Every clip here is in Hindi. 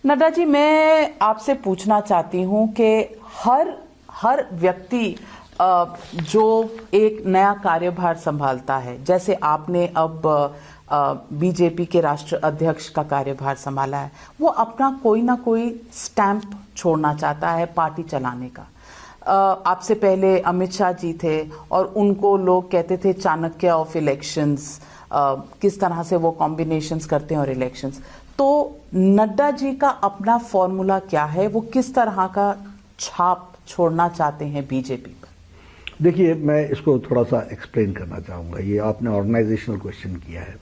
नड्डा जी, मैं आपसे पूछना चाहती हूं कि हर व्यक्ति जो एक नया कार्यभार संभालता है, जैसे आपने अब बीजेपी के राष्ट्र अध्यक्ष का कार्यभार संभाला है, वो अपना कोई ना कोई स्टैंप छोड़ना चाहता है पार्टी चलाने का। आपसे पहले अमित शाह जी थे और उनको लोग कहते थे चाणक्य ऑफ इलेक्शंस, किस तरह से वो कॉम्बिनेशंस करते हैं और इलेक्शंस। तो नड्डा जी का अपना फॉर्मूला क्या है, वो किस तरह का छाप छोड़ना चाहते हैं बीजेपी पर? देखिए, मैं इसको थोड़ा सा एक्सप्लेन करना चाहूँगा। ये आपने ऑर्गेनाइजेशनल क्वेश्चन किया है।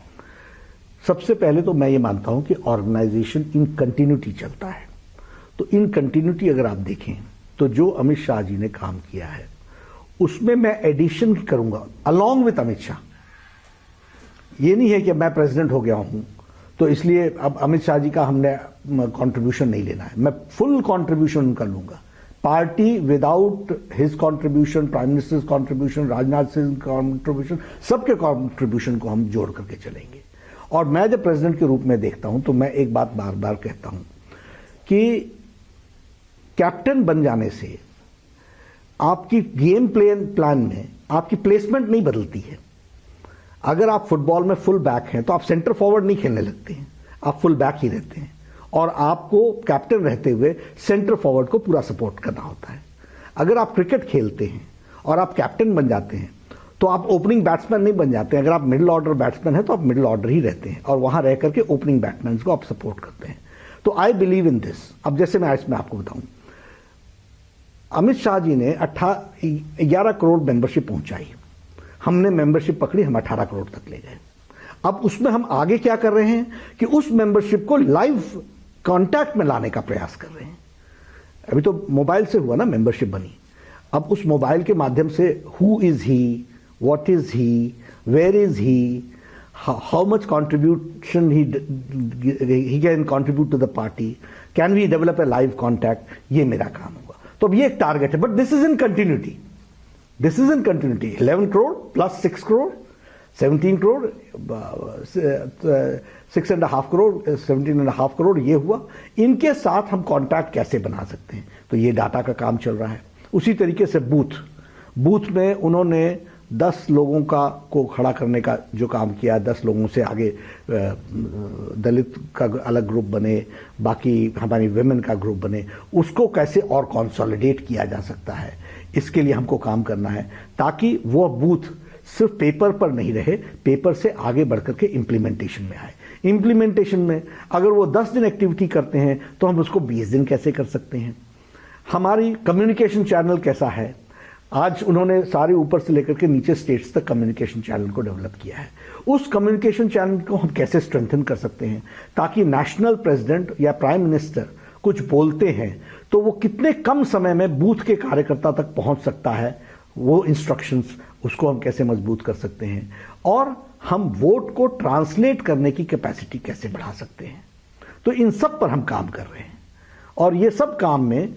सबसे पहले तो मैं ये मानता हूँ कि ऑर्गेनाइजेशन इन कंटिन्यूटी चलता है। तो इन कंटिन्यूटी अगर आप देखें तो जो अमित शाह जी ने काम किया है उसमें मैं एडिशन करूंगा अलॉन्ग विथ अमित शाह। ये नहीं है कि मैं प्रेसिडेंट हो गया हूं तो इसलिए अब अमित शाह जी का हमने कंट्रीब्यूशन नहीं लेना है। मैं फुल कंट्रीब्यूशन उनका लूंगा। Party without his contribution, prime ministers contribution, Rajnath Singh contribution, सबके कंट्रीब्यूशन को हम जोड़ करके चलेंगे। और मैं जब प्रेसिडेंट के रूप में देखता हूं तो मैं एक बात बार बार कहता हूं कि कैप्टन बन जाने से आपकी गेम प्लान में आपकी प्लेसमेंट नहीं बदलती है। अगर आप फुटबॉल में फुल बैक हैं तो आप सेंटर फॉरवर्ड नहीं खेलने लगते हैं, आप फुल बैक ही रहते हैं और आपको कैप्टन रहते हुए सेंटर फॉरवर्ड को पूरा सपोर्ट करना होता है। अगर आप क्रिकेट खेलते हैं और आप कैप्टन बन जाते हैं तो आप ओपनिंग बैट्समैन नहीं बन जाते हैं। अगर आप मिडिल ऑर्डर बैट्समैन हैं तो आप मिडिल ऑर्डर ही रहते हैं और वहां रह करके ओपनिंग बैट्समैन को आप सपोर्ट करते हैं। तो आई बिलीव इन दिस। अब जैसे मैं इसमें आपको बताऊं, अमित शाह जी ने 11 करोड़ मेंबरशिप पहुंचाई, हमने मेंबरशिप पकड़ी, हम 18 करोड़ तक ले गए। अब उसमें हम आगे क्या कर रहे हैं कि उस मेंबरशिप को लाइव कांटेक्ट में लाने का प्रयास कर रहे हैं। अभी तो मोबाइल से हुआ ना मेंबरशिप बनी। अब उस मोबाइल के माध्यम से who is he, what is he, where is he, how much contribution he can contribute to the party, can we develop a live contact, ये मेरा काम होगा। तो अब ये एक टारगेट है, but this is in continuity. This is in continuity. 11 crore plus 6 crore, 17 crore, 6.5 crore, 17.5 crore ये हुआ। इनके साथ हम कॉन्टैक्ट कैसे बना सकते हैं, तो ये डाटा का काम चल रहा है। उसी तरीके से बूथ में उन्होंने 10 लोगों को खड़ा करने का जो काम किया, 10 लोगों से आगे दलित का अलग ग्रुप बने, बाकी हमारी विमेन का ग्रुप बने, उसको कैसे और कंसोलिडेट किया जा सकता है, इसके लिए हमको काम करना है ताकि वो बूथ सिर्फ पेपर पर नहीं रहे, पेपर से आगे बढ़कर के इंप्लीमेंटेशन में आए। इंप्लीमेंटेशन में अगर वो 10 दिन एक्टिविटी करते हैं तो हम उसको 20 दिन कैसे कर सकते हैं। हमारी कम्युनिकेशन चैनल कैसा है, आज उन्होंने सारे ऊपर से लेकर के नीचे स्टेट्स तक कम्युनिकेशन चैनल को डेवलप किया है। उस कम्युनिकेशन चैनल को हम कैसे स्ट्रेंथन कर सकते हैं ताकि नेशनल प्रेसिडेंट या प्राइम मिनिस्टर कुछ बोलते हैं तो वो कितने कम समय में बूथ के कार्यकर्ता तक पहुंच सकता है, वो इंस्ट्रक्शंस, उसको हम कैसे मजबूत कर सकते हैं और हम वोट को ट्रांसलेट करने की कैपेसिटी कैसे बढ़ा सकते हैं। तो इन सब पर हम काम कर रहे हैं और ये सब काम में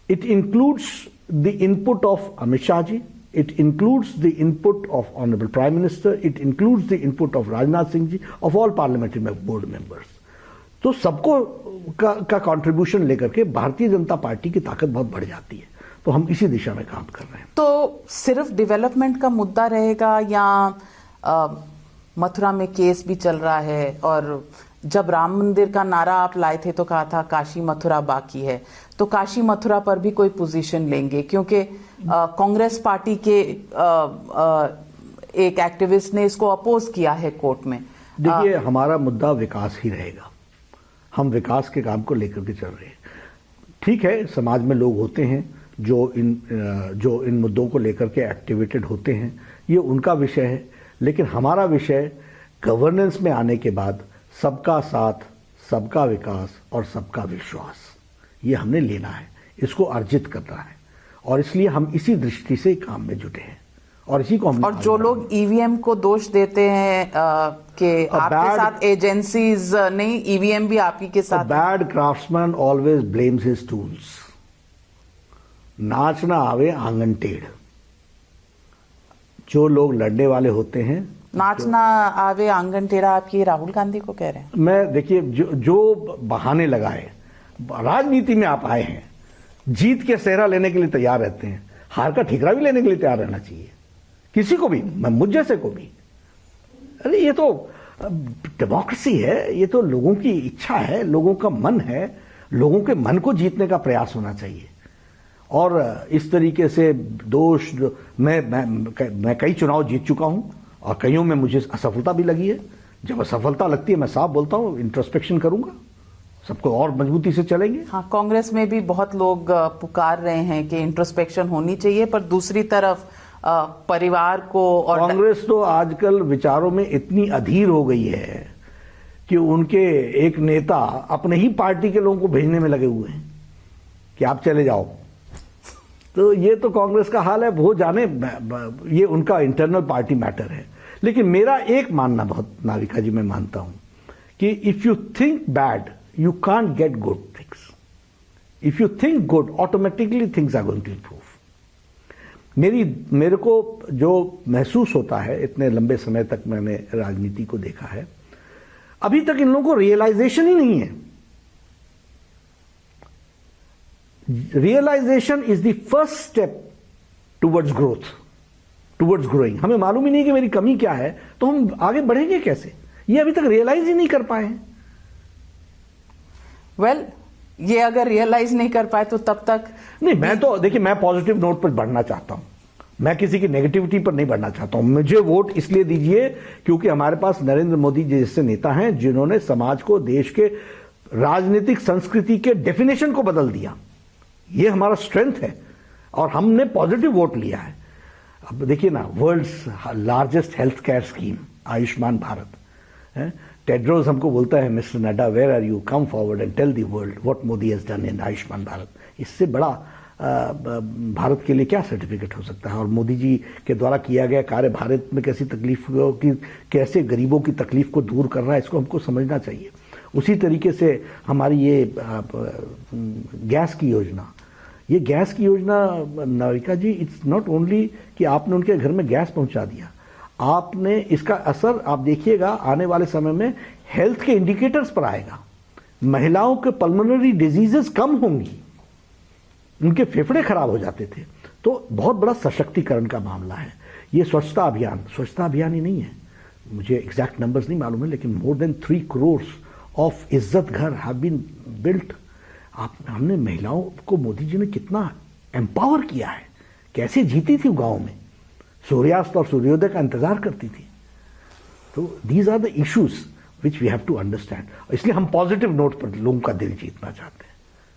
it includes the input of Amit Shah ji, it includes the input of Honorable Prime Minister, it includes the input of Rajnath Singh ji, of all parliamentary board members. तो सबको का कंट्रीब्यूशन लेकर के भारतीय जनता पार्टी की ताकत बहुत बढ़ जाती है। तो हम इसी दिशा में काम कर रहे हैं। तो सिर्फ डेवलपमेंट का मुद्दा रहेगा या मथुरा में केस भी चल रहा है? और जब राम मंदिर का नारा आप लाए थे तो कहा था काशी मथुरा बाकी है, तो काशी मथुरा पर भी कोई पोजीशन लेंगे? क्योंकि कांग्रेस पार्टी के एक एक्टिविस्ट ने इसको अपोज किया है कोर्ट में। देखिए, हमारा मुद्दा विकास ही रहेगा। हम विकास के काम को लेकर के चल रहे हैं। ठीक है, समाज में लोग होते हैं जो इन मुद्दों को लेकर के एक्टिवेटेड होते हैं, ये उनका विषय है। लेकिन हमारा विषय गवर्नेंस में आने के बाद सबका साथ, सबका विकास और सबका विश्वास, ये हमने लेना है, इसको अर्जित करना है और इसलिए हम इसी दृष्टि से काम में जुटे हैं और इसी को हमने। और जो लोग ईवीएम को दोष देते हैं कि आपके साथ एजेंसीज नहीं, ईवीएम भी आप ही के साथ। Bad craftsman always blames his tools. नाच ना आवे आंगन टेढ़। जो लोग लड़ने वाले होते हैं, नाचना आवे आंगन टेढ़ा, आप ये राहुल गांधी को कह रहे हैं? मैं देखिए, जो बहाने लगाए, राजनीति में आप आए हैं, जीत के सेहरा लेने के लिए तैयार रहते हैं, हार का ठिकरा भी लेने के लिए तैयार रहना चाहिए किसी को भी, मुझ जैसे को भी। अरे ये तो डेमोक्रेसी है, ये तो लोगों की इच्छा है, लोगों का मन है, लोगों के मन को जीतने का प्रयास होना चाहिए। और इस तरीके से दोष, मैं कई चुनाव जीत चुका हूं और कईयों में मुझे असफलता भी लगी है। जब असफलता लगती है मैं साफ बोलता हूं, इंट्रोस्पेक्शन करूंगा, सबको और मजबूती से चलेंगे। हाँ, कांग्रेस में भी बहुत लोग पुकार रहे हैं कि इंट्रोस्पेक्शन होनी चाहिए, पर दूसरी तरफ परिवार को और कांग्रेस तो आजकल विचारों में इतनी अधीर हो गई है कि उनके एक नेता अपने ही पार्टी के लोगों को भेजने में लगे हुए हैं कि आप चले जाओ। तो ये तो कांग्रेस का हाल है, वो जाने, ये उनका इंटरनल पार्टी मैटर है। लेकिन मेरा एक मानना, बहुत नाविका जी मैं मानता हूं कि if you think bad you can't get good things, if you think good automatically things are going to improve. मेरे को जो महसूस होता है, इतने लंबे समय तक मैंने राजनीति को देखा है, अभी तक इन लोगों को रियलाइजेशन ही नहीं है। Realisation is the first step towards growth, towards growing. हमें मालूम ही नहीं कि मेरी कमी क्या है, तो हम आगे बढ़ेंगे कैसे, ये अभी तक रियलाइज ही नहीं कर पाए हैं। वेल, ये अगर रियलाइज नहीं कर पाए तो तब तक नहीं, मैं तो देखिए, मैं पॉजिटिव नोट पर बढ़ना चाहता हूं, मैं किसी की नेगेटिविटी पर नहीं बढ़ना चाहता हूं। मुझे वोट इसलिए दीजिए क्योंकि हमारे पास नरेंद्र मोदी जी जैसे नेता हैं जिन्होंने समाज को, देश के राजनीतिक संस्कृति के डेफिनेशन को बदल दिया। ये हमारा स्ट्रेंथ है और हमने पॉजिटिव वोट लिया है। अब देखिए ना, world's largest health care scheme Ayushman Bharat है। टेड्रोस हमको बोलता है, mister Nadda, where are you, come forward and tell the world what Modi has done in Ayushman Bharat. इससे बड़ा भारत के लिए क्या सर्टिफिकेट हो सकता है। और मोदी जी के द्वारा किया गया कार्य भारत में कैसी तकलीफ की, कैसे गरीबों की तकलीफ को दूर कर रहा है, इसको हमको समझना चाहिए। उसी तरीके से हमारी ये गैस की योजना, ये गैस की योजना नाविका जी, इट्स नॉट ओनली कि आपने उनके घर में गैस पहुंचा दिया, आपने इसका असर आप देखिएगा आने वाले समय में हेल्थ के इंडिकेटर्स पर आएगा। महिलाओं के पल्मोनरी डिजीजेस कम होंगी, उनके फेफड़े खराब हो जाते थे। तो बहुत बड़ा सशक्तिकरण का मामला है ये स्वच्छता अभियान ही नहीं है, मुझे एग्जैक्ट नंबर्स नहीं मालूम है, लेकिन मोर देन 3 करोड़ ऑफ इज्जत घर हैव बीन बिल्ट। हमने महिलाओं को मोदी जी ने कितना एम्पावर किया है, कैसे जीती थी गांव में, सूर्यास्त और सूर्योदय का इंतजार करती थी। तो these are the issues which we have to understand, इसलिए हम पॉजिटिव नोट पर लोगों का दिल जीतना चाहते हैं।